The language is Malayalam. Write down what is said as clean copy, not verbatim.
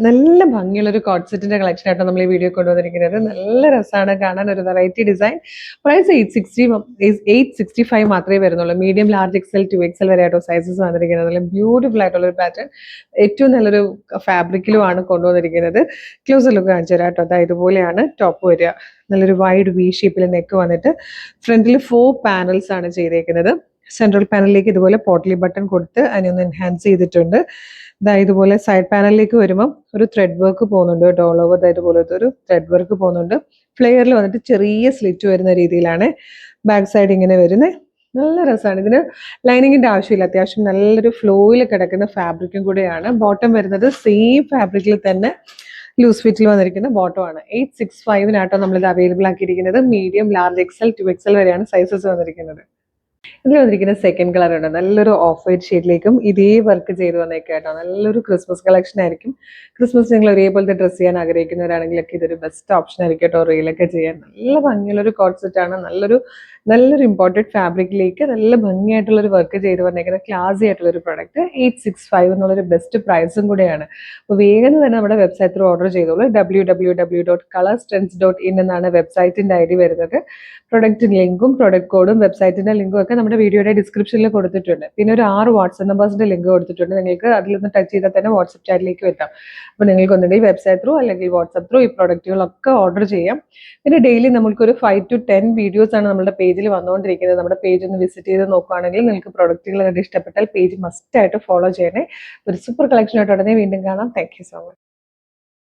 നല്ല ഭംഗിയുള്ളൊരു കോട്ട് സെറ്റിന്റെ കളക്ഷൻ ആയിട്ടോ നമ്മൾ ഈ വീഡിയോ കൊണ്ടുവന്നിരിക്കുന്നത്. നല്ല രസമാണ് കാണാൻ, ഒരു വെറൈറ്റി ഡിസൈൻ. പ്രൈസ് 865 മാത്രമേ വരുന്നുള്ളൂ. മീഡിയം, ലാർജ്, എക്സൽ, 2XL വരെ ആയിട്ടോ സൈസസ് വന്നിരിക്കുന്നത്. നല്ല ബ്യൂട്ടിഫുൾ ആയിട്ടുള്ള ഒരു പാറ്റേൺ, ഏറ്റവും നല്ലൊരു ഫാബ്രിക്കിലുമാണ് കൊണ്ടുവന്നിരിക്കുന്നത്. ക്ലോസർ ലുക്ക് കാണിച്ചു തരാം കേട്ടോ. ഇതുപോലെയാണ് ടോപ്പ് വരിക. നല്ലൊരു വൈഡ് വി ഷേപ്പിൽ നെക്ക് വന്നിട്ട് ഫ്രണ്ടിൽ 4 പാനൽസ് ആണ് ചെയ്തേക്കുന്നത്. സെൻട്രൽ പാനലിലേക്ക് ഇതുപോലെ പോട്ട്ലി ബട്ടൺ കൊടുത്ത് അതിനൊന്ന് എൻഹാൻസ് ചെയ്തിട്ടുണ്ട്. ഇതുപോലെ സൈഡ് പാനലിലേക്ക് വരുമ്പോൾ ഒരു ത്രെഡ് വർക്ക് പോകുന്നുണ്ട് കേട്ടോ. ഓൾ ഓവർ ഇതുപോലത്തെ ഒരു ത്രെഡ് വർക്ക് പോകുന്നുണ്ട്. ഫ്ലെയറിൽ വന്നിട്ട് ചെറിയ സ്ലിറ്റ് വരുന്ന രീതിയിലാണ് ബാക്ക് സൈഡ് ഇങ്ങനെ വരുന്നത്. നല്ല രസമാണ്. ഇതിന് ലൈനിങ്ങിന്റെ ആവശ്യമില്ല. അത്യാവശ്യം നല്ലൊരു ഫ്ലോയിൽ കിടക്കുന്ന ഫാബ്രിക്കും കൂടെയാണ്. ബോട്ടം വരുന്നത് സെയിം ഫാബ്രിക്കിൽ തന്നെ ലൂസ് ഫിറ്റിൽ വന്നിരിക്കുന്ന ബോട്ടമാണ്. 865 നമ്മളിത് അവൈലബിൾ ആക്കിയിരിക്കുന്നത്. മീഡിയം, ലാർജ്, എക്സൽ, 2XL വരെയാണ് സൈസസ് വന്നിരിക്കുന്നത്. ഇതിൽ വന്നിരിക്കുന്ന സെക്കൻഡ് കളർ ഉണ്ട്. നല്ലൊരു ഓഫ് വൈറ്റ് ഷെയ്ഡിലേക്കും ഇതേ വർക്ക് ചെയ്ത് വന്നേക്കാട്ടോ. നല്ലൊരു ക്രിസ്മസ് കളക്ഷൻ ആയിരിക്കും. ക്രിസ്മസ് നിങ്ങൾ ഒരേപോലത്തെ ഡ്രസ്സ് ചെയ്യാൻ ആഗ്രഹിക്കുന്നവരാണെങ്കിലൊക്കെ ഇതൊരു ബെസ്റ്റ് ഓപ്ഷൻ ആയിരിക്കും കേട്ടോ. റീലൊക്കെ ചെയ്യാൻ നല്ല ഭംഗിയുള്ളൊരു കോട്ട് സെറ്റ് ആണ്. നല്ലൊരു ഇമ്പോർട്ടൻറ്റ് ഫാബ്രിക്കിലേക്ക് നല്ല ഭംഗിയായിട്ടുള്ളൊരു വർക്ക് ചെയ്ത് വന്നേക്കുന്ന ക്ലാസി ആയിട്ടുള്ളൊരു പ്രൊഡക്റ്റ്. 865 എന്നുള്ളൊരു ബെസ്റ്റ് പ്രൈസും കൂടെയാണ്. അപ്പോൾ വേഗം തന്നെ നമ്മുടെ വെബ്സൈറ്റ് ത്രൂ ഓർഡർ ചെയ്തോളൂ. www.colorstrends.in എന്നാണ് വെബ്സൈറ്റിന്റെ ID വരുന്നത്. പ്രൊഡക്റ്റ് ലിങ്കും പ്രൊഡക്റ്റ് കോഡും വെബ്സൈറ്റിന്റെ ലിങ്കും ഒക്കെ നമ്മുടെ വീഡിയോയുടെ ഡിസ്ക്രിപ്ഷനിൽ കൊടുത്തിട്ടുണ്ട്. പിന്നെ ഒരു 6 വാട്സ്ആപ്പ് നമ്പേഴ്സിന്റെ ലിങ്ക് കൊടുത്തിട്ടുണ്ട്. നിങ്ങൾക്ക് അതിലൊന്ന് ടച്ച് ചെയ്താൽ തന്നെ വാട്സ്ആപ്പ് ചാറ്റിലേക്ക് എത്താം. അപ്പോൾ നിങ്ങൾക്ക് ഒന്നുകിൽ വെബ്സൈറ്റ് ത്രൂ അല്ലെങ്കിൽ വാട്സ്ആപ്പ് ത്രൂ ഈ പ്രൊഡക്റ്റുകളൊക്കെ ഓർഡർ ചെയ്യാം. പിന്നെ ഡെയിലി നമുക്കൊരു 5 to 10 വീഡിയോസ് ആണ് നമ്മുടെ പേജിൽ വന്നുകൊണ്ടിരിക്കുന്നത്. നമ്മുടെ പേജ് ഒന്ന് വിസിറ്റ് ചെയ്ത് നോക്കുകയാണെങ്കിൽ നിങ്ങൾക്ക് പ്രൊഡക്റ്റുകൾ കണ്ട് ഇഷ്ടപ്പെട്ടാൽ പേജ് മസ്റ്റ് ആയിട്ട് ഫോളോ ചെയ്യണേ. ഒരു സൂപ്പർ കളക്ഷൻ ആയിട്ട് ഉടനെ വീണ്ടും കാണാം. Thank you so much.